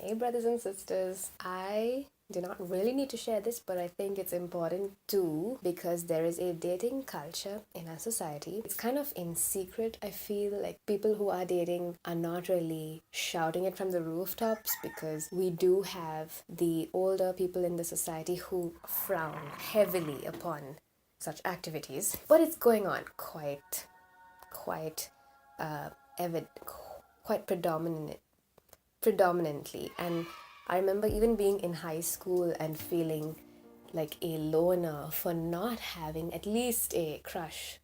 Hey, brothers and sisters. I do not really need to share this, but I think it's important too because there is a dating culture in our society. It's kind of in secret. I feel like people who are dating are not really shouting it from the rooftops because we do have the older people in the society who frown heavily upon such activities. But it's going on quite quite predominantly. And I remember even being in high school and feeling like a loner for not having at least a crush,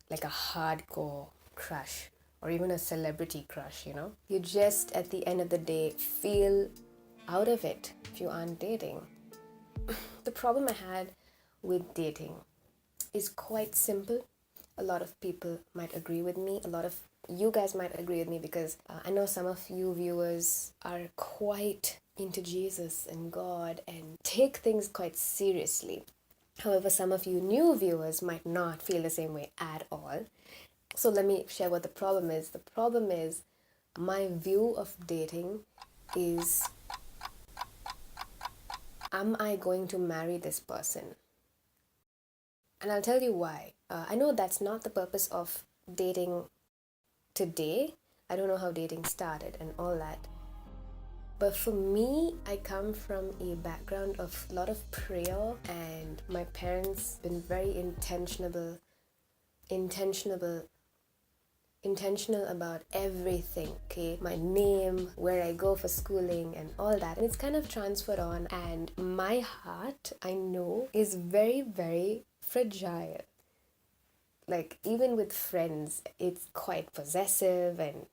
like a hardcore crush or even a celebrity crush, you know? You just at the end of the day feel out of it if you aren't dating. The problem I had with dating is quite simple. A lot of people might agree with me. A lot of you guys might agree with me because I know some of you viewers are quite into Jesus and God and take things quite seriously. However, some of you new viewers might not feel the same way at all. So let me share what the problem is. The problem is my view of dating is, am I going to marry this person? And I'll tell you why. I know that's not the purpose of dating today. I don't know how dating started and all that. But for me, I come from a background of a lot of prayer, and my parents been very intentional about everything, okay? My name, where I go for schooling and all that. And it's kind of transferred on, and my heart, I know, is very, very fragile. Like, even with friends, it's quite possessive and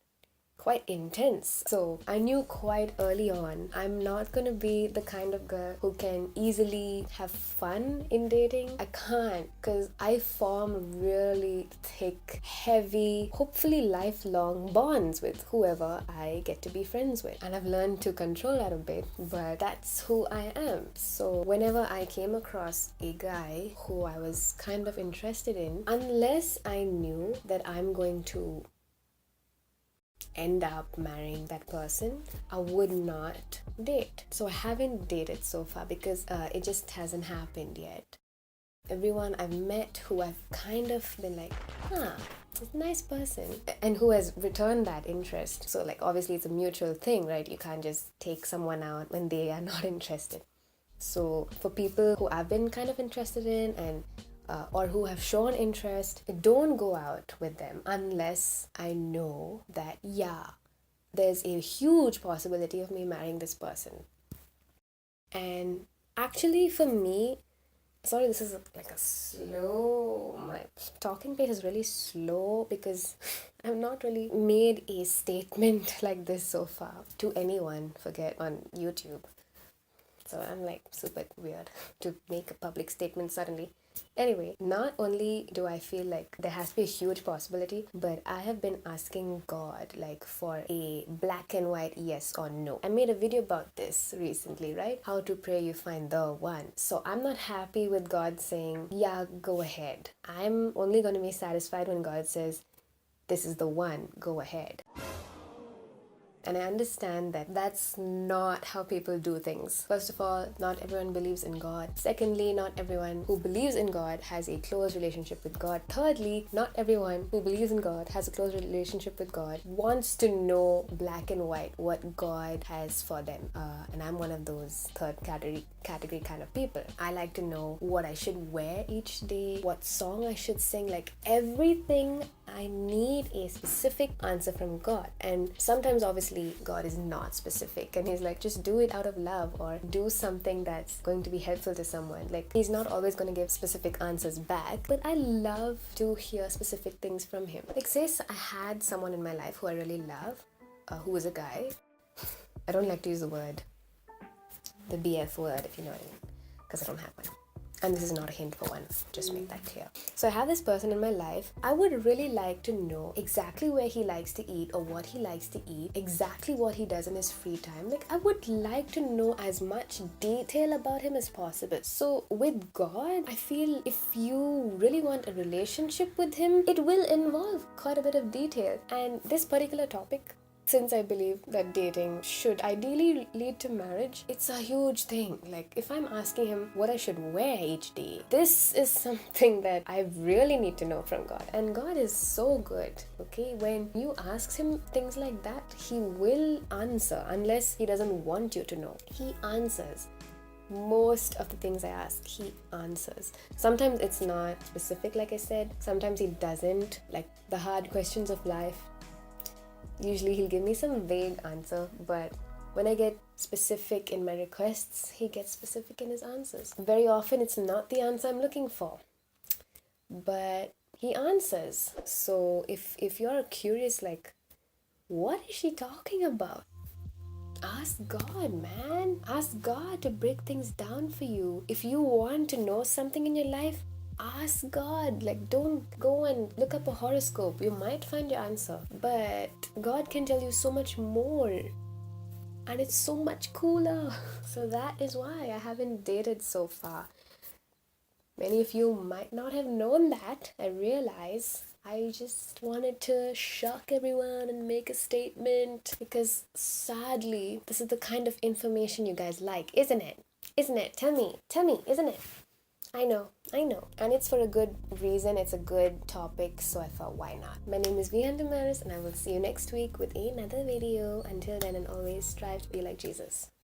quite intense. So I knew quite early on I'm not gonna be the kind of girl who can easily have fun in dating. I can't, because I form really thick, heavy, hopefully lifelong bonds with whoever I get to be friends with. And I've learned to control that a bit, but that's who I am. So whenever I came across a guy who I was kind of interested in, unless I knew that I'm going to end up marrying that person, I would not date. So I haven't dated so far because it just hasn't happened yet. Everyone I've met who I've kind of been like, it's a nice person, and who has returned that interest. So like obviously it's a mutual thing, right? You can't just take someone out when they are not interested. So for people who I've been kind of interested in and or who have shown interest, don't go out with them unless I know that, yeah, there's a huge possibility of me marrying this person. And actually for me, sorry, this is like a slow, my talking pace is really slow because I've not really made a statement like this so far to anyone, forget on YouTube. So I'm like super weird to make a public statement suddenly. Anyway, not only do I feel like there has to be a huge possibility, but I have been asking God like for a black and white yes or no. I made a video about this recently, right? How to pray you find the one. So I'm not happy with God saying, yeah, go ahead. I'm only going to be satisfied when God says, this is the one, go ahead. And I understand that that's not how people do things. First of all, not everyone believes in God. Secondly, not everyone who believes in God has a close relationship with God. Thirdly, not everyone who believes in God has a close relationship with God wants to know black and white what God has for them. And I'm one of those third category kind of people. I like to know what I should wear each day, what song I should sing, like everything. I need a specific answer from God. And sometimes obviously God is not specific and he's like, just do it out of love or do something that's going to be helpful to someone. Like he's not always going to give specific answers back, but I love to hear specific things from him. Like say I had someone in my life who I really love, who was a guy. I don't like to use the BF word, if you know what I mean, because I don't have one. And this is not a hint for one, just make that clear. So I have this person in my life. I would really like to know exactly where he likes to eat or what he likes to eat, exactly what he does in his free time. Like I would like to know as much detail about him as possible. So with God, I feel if you really want a relationship with him, it will involve quite a bit of detail. And this particular topic Since I believe that dating should ideally lead to marriage, it's a huge thing. Like, if I'm asking him what I should wear each day, this is something that I really need to know from God. And God is so good, okay? When you ask him things like that, he will answer, unless he doesn't want you to know. He answers. Most of the things I ask, he answers. Sometimes it's not specific, like I said. Sometimes he doesn't. Like the hard questions of life, usually he'll give me some vague answer, but when I get specific in my requests, he gets specific in his answers. Very often it's not the answer I'm looking for, but he answers. So if you're curious, like, what is she talking about? Ask God, man. Ask God to break things down for you. If you want to know something in your life, ask God. Like, don't go and look up a horoscope. You might find your answer, but God can tell you so much more, and it's so much cooler. So that is why I haven't dated so far. Many of you might not have known that. I realize. I just wanted to shock everyone and make a statement, because sadly, this is the kind of information you guys like, isn't it? Isn't it? Tell me, isn't it? I know. And it's for a good reason. It's a good topic, so I thought, why not? My name is Vihan Damaris, and I will see you next week with another video. Until then, and always strive to be like Jesus.